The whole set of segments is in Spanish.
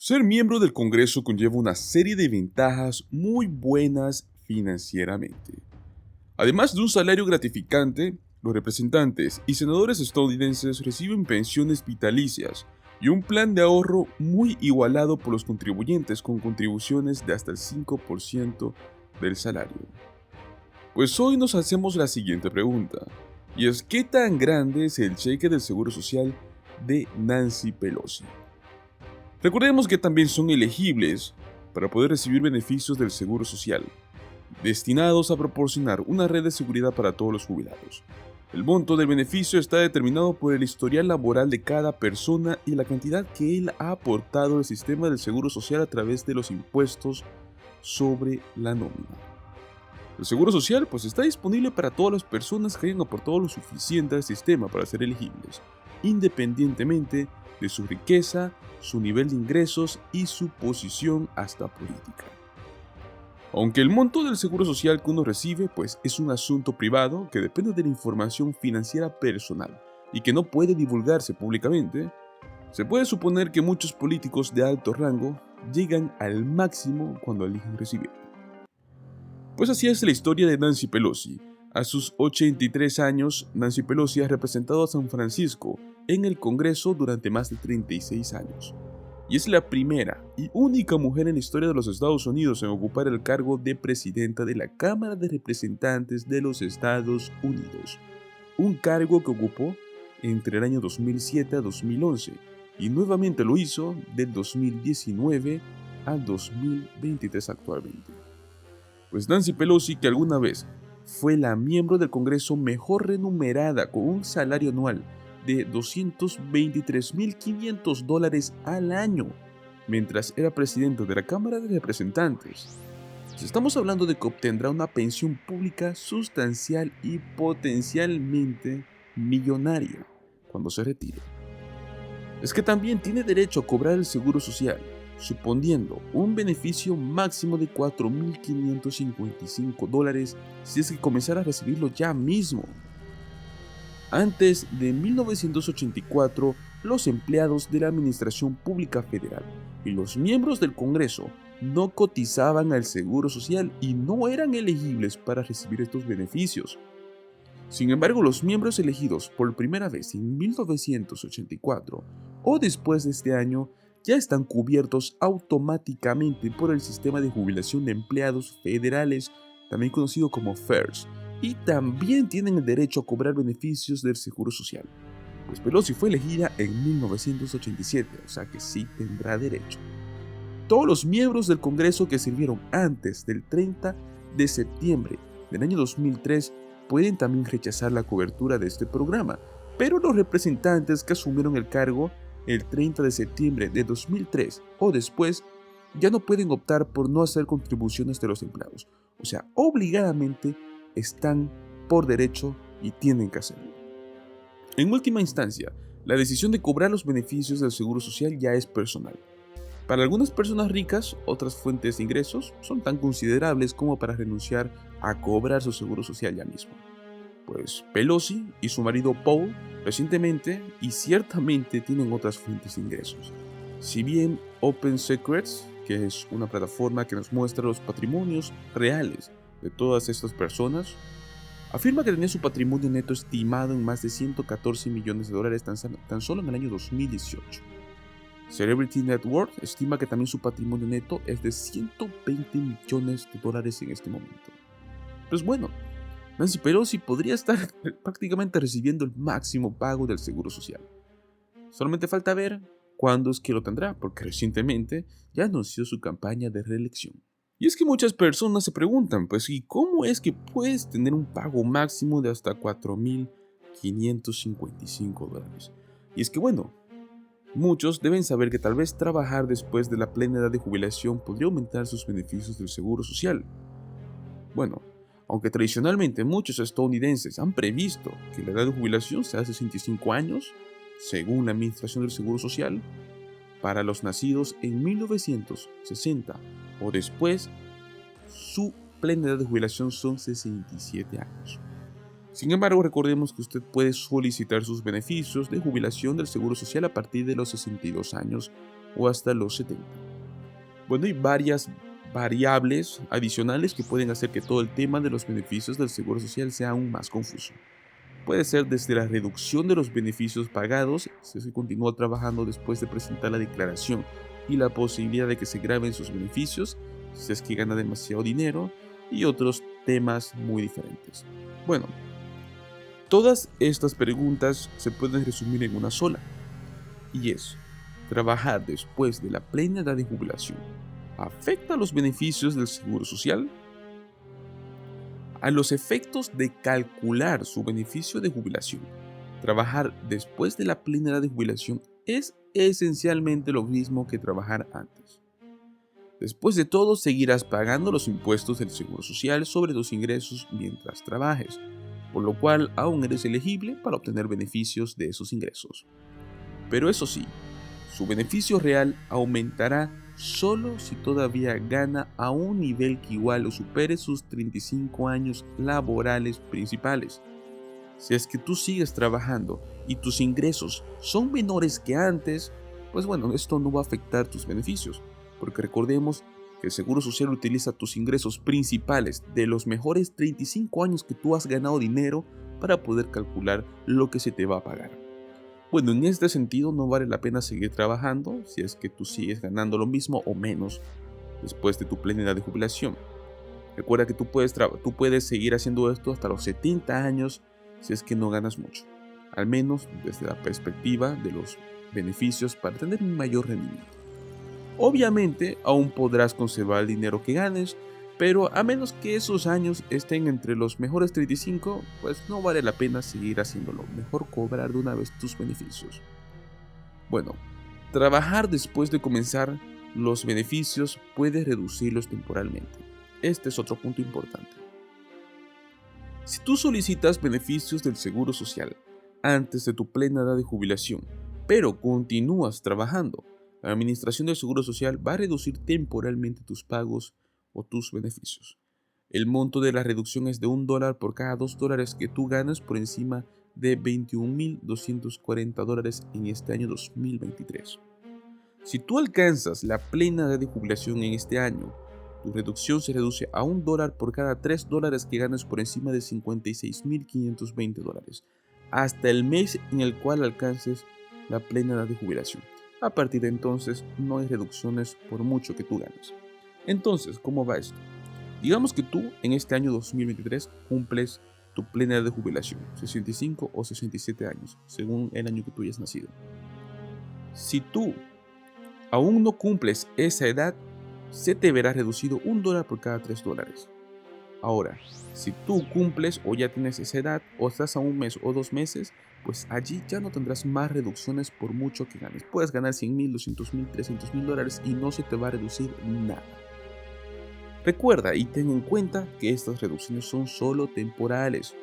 Ser miembro del Congreso conlleva una serie de ventajas muy buenas financieramente. Además de un salario gratificante, los representantes y senadores estadounidenses reciben pensiones vitalicias y un plan de ahorro muy igualado por los contribuyentes con contribuciones de hasta el 5% del salario. Pues hoy nos hacemos la siguiente pregunta, y es ¿qué tan grande es el cheque del Seguro Social de Nancy Pelosi? Recordemos que también son elegibles para poder recibir beneficios del Seguro Social, destinados a proporcionar una red de seguridad para todos los jubilados. El monto del beneficio está determinado por el historial laboral de cada persona y la cantidad que él ha aportado al sistema del Seguro Social a través de los impuestos sobre la nómina. El Seguro Social pues está disponible para todas las personas que hayan aportado lo suficiente al sistema para ser elegibles, independientemente de su riqueza, su nivel de ingresos y su posición hasta política. Aunque el monto del seguro social que uno recibe pues es un asunto privado que depende de la información financiera personal y que no puede divulgarse públicamente, se puede suponer que muchos políticos de alto rango llegan al máximo cuando eligen recibirlo. Pues así es la historia de Nancy Pelosi. A sus 83 años, Nancy Pelosi ha representado a San Francisco en el Congreso durante más de 36 años. Y es la primera y única mujer en la historia de los Estados Unidos en ocupar el cargo de presidenta de la Cámara de Representantes de los Estados Unidos, un cargo que ocupó entre el año 2007 a 2011 y nuevamente lo hizo del 2019 al 2023 actualmente. Pues Nancy Pelosi, que alguna vez fue la miembro del Congreso mejor remunerada con un salario anual de $223,500 al año, mientras era presidente de la Cámara de Representantes. Estamos hablando de que obtendrá una pensión pública sustancial y potencialmente millonaria cuando se retire. Es que también tiene derecho a cobrar el seguro social, suponiendo un beneficio máximo de $4,555 si es que comenzara a recibirlo ya mismo. Antes de 1984, los empleados de la Administración Pública Federal y los miembros del Congreso no cotizaban al Seguro Social y no eran elegibles para recibir estos beneficios. Sin embargo, los miembros elegidos por primera vez en 1984 o después de este año ya están cubiertos automáticamente por el sistema de jubilación de empleados federales, también conocido como FERS, y también tienen el derecho a cobrar beneficios del Seguro Social. Pues Pelosi fue elegida en 1987, o sea que sí tendrá derecho. Todos los miembros del Congreso que sirvieron antes del 30 de septiembre del año 2003 pueden también rechazar la cobertura de este programa, pero los representantes que asumieron el cargo el 30 de septiembre de 2003 o después ya no pueden optar por no hacer contribuciones de los empleados. O sea, obligadamente están por derecho y tienen que hacerlo. En última instancia, la decisión de cobrar los beneficios del Seguro Social ya es personal. Para algunas personas ricas, otras fuentes de ingresos son tan considerables como para renunciar a cobrar su seguro social ya mismo. Pues Pelosi y su marido Paul recientemente y ciertamente tienen otras fuentes de ingresos. Si bien Open Secrets, que es una plataforma que nos muestra los patrimonios reales de todas estas personas, afirma que tenía su patrimonio neto estimado en más de $114 millones tan solo en el año 2018. Celebrity Net Worth estima que también su patrimonio neto es de $120 millones en este momento. Pues bueno, Nancy Pelosi podría estar prácticamente recibiendo el máximo pago del Seguro Social. Solamente falta ver cuándo es que lo tendrá, porque recientemente ya anunció su campaña de reelección. Y es que muchas personas se preguntan, pues, ¿y cómo es que puedes tener un pago máximo de hasta $4,555? Y es que bueno, muchos deben saber que tal vez trabajar después de la plena edad de jubilación podría aumentar sus beneficios del Seguro Social. Bueno, aunque tradicionalmente muchos estadounidenses han previsto que la edad de jubilación sea de 65 años, según la Administración del Seguro Social, para los nacidos en 1960 o después, su plena edad de jubilación son 67 años. Sin embargo, recordemos que usted puede solicitar sus beneficios de jubilación del Seguro Social a partir de los 62 años o hasta los 70. Bueno, hay varias variables adicionales que pueden hacer que todo el tema de los beneficios del Seguro Social sea aún más confuso. Puede ser desde la reducción de los beneficios pagados si se continúa trabajando después de presentar la declaración y la posibilidad de que se graben sus beneficios si es que gana demasiado dinero y otros temas muy diferentes. Bueno, todas estas preguntas se pueden resumir en una sola y es: ¿trabajar después de la plena edad de jubilación afecta los beneficios del Seguro Social? A los efectos de calcular su beneficio de jubilación, trabajar después de la plena edad de jubilación es esencialmente lo mismo que trabajar antes. Después de todo, seguirás pagando los impuestos del Seguro Social sobre tus ingresos mientras trabajes, por lo cual aún eres elegible para obtener beneficios de esos ingresos. Pero eso sí, su beneficio real aumentará solo si todavía gana a un nivel que igual o supere sus 35 años laborales principales. Si es que tú sigues trabajando y tus ingresos son menores que antes, pues bueno, esto no va a afectar tus beneficios, porque recordemos que el Seguro Social utiliza tus ingresos principales de los mejores 35 años que tú has ganado dinero para poder calcular lo que se te va a pagar. Bueno, en este sentido no vale la pena seguir trabajando si es que tú sigues ganando lo mismo o menos después de tu plena edad de jubilación. Recuerda que tú puedes seguir haciendo esto hasta los 70 años si es que no ganas mucho, al menos desde la perspectiva de los beneficios para tener un mayor rendimiento. Obviamente aún podrás conservar el dinero que ganes, pero a menos que esos años estén entre los mejores 35, pues no vale la pena seguir haciéndolo. Mejor cobrar de una vez tus beneficios. Bueno, trabajar después de comenzar los beneficios puede reducirlos temporalmente. Este es otro punto importante. Si tú solicitas beneficios del Seguro Social antes de tu plena edad de jubilación, pero continúas trabajando, la Administración del Seguro Social va a reducir temporalmente tus pagos o tus beneficios. El monto de la reducción es de $1 por cada $2 que tú ganas por encima de $21,240 en este año 2023. Si tú alcanzas la plena edad de jubilación en este año, tu reducción se reduce a $1 por cada $3 que ganas por encima de $56,520, hasta el mes en el cual alcances la plena edad de jubilación. A partir de entonces no hay reducciones por mucho que tú ganes. Entonces, ¿cómo va esto? Digamos que tú en este año 2023 cumples tu plena edad de jubilación, 65 o 67 años, según el año que tú hayas nacido. Si tú aún no cumples esa edad, se te verá reducido $1 por cada $3. Ahora, si tú cumples o ya tienes esa edad o estás a un mes o 2 meses, pues allí ya no tendrás más reducciones por mucho que ganes. Puedes ganar $100,000, $200,000, $300,000 y no se te va a reducir nada. Recuerda y ten en cuenta que estas reducciones son solo temporales.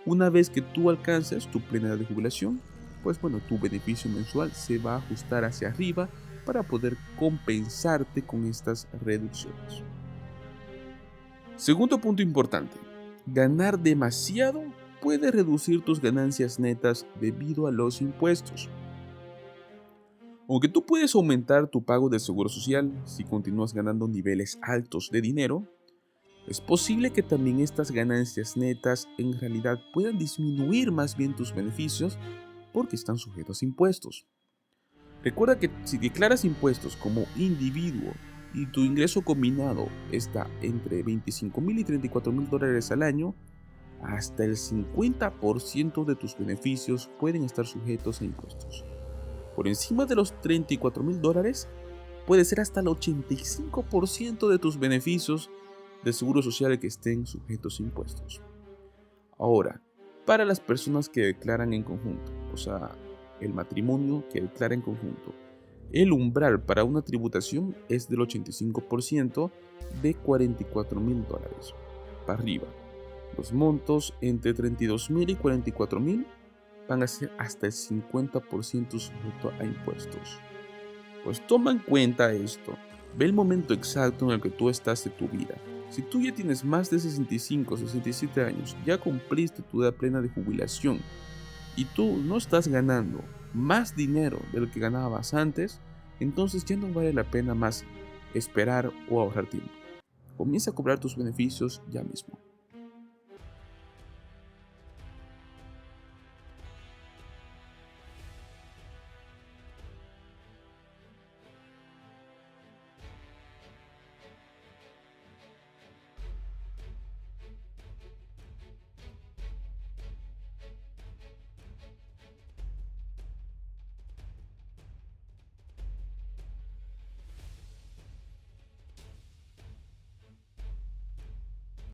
Una vez que tú alcances tu plena edad de jubilación, pues bueno, tu beneficio mensual se va a ajustar hacia arriba para poder compensarte con estas reducciones. Segundo punto importante, ganar demasiado puede reducir tus ganancias netas debido a los impuestos. Aunque tú puedes aumentar tu pago del Seguro Social si continúas ganando niveles altos de dinero, es posible que también estas ganancias netas en realidad puedan disminuir más bien tus beneficios porque están sujetos a impuestos. Recuerda que si declaras impuestos como individuo y tu ingreso combinado está entre $25,000 y $34,000 al año, hasta el 50% de tus beneficios pueden estar sujetos a impuestos. Por encima de los $34,000, puede ser hasta el 85% de tus beneficios de seguro social que estén sujetos a impuestos. Ahora, para las personas que declaran en conjunto, o sea, el matrimonio que declara en conjunto, el umbral para una tributación es del 85% de $44,000 para arriba. Los montos entre $32,000 y $44,000 van a ser hasta el 50% sujeto a impuestos. Pues toma en cuenta esto. Ve el momento exacto en el que tú estás de tu vida. Si tú ya tienes más de 65 o 67 años, ya cumpliste tu edad plena de jubilación y tú no estás ganando más dinero de lo que ganabas antes, entonces ya no vale la pena más esperar o ahorrar tiempo. Comienza a cobrar tus beneficios ya mismo.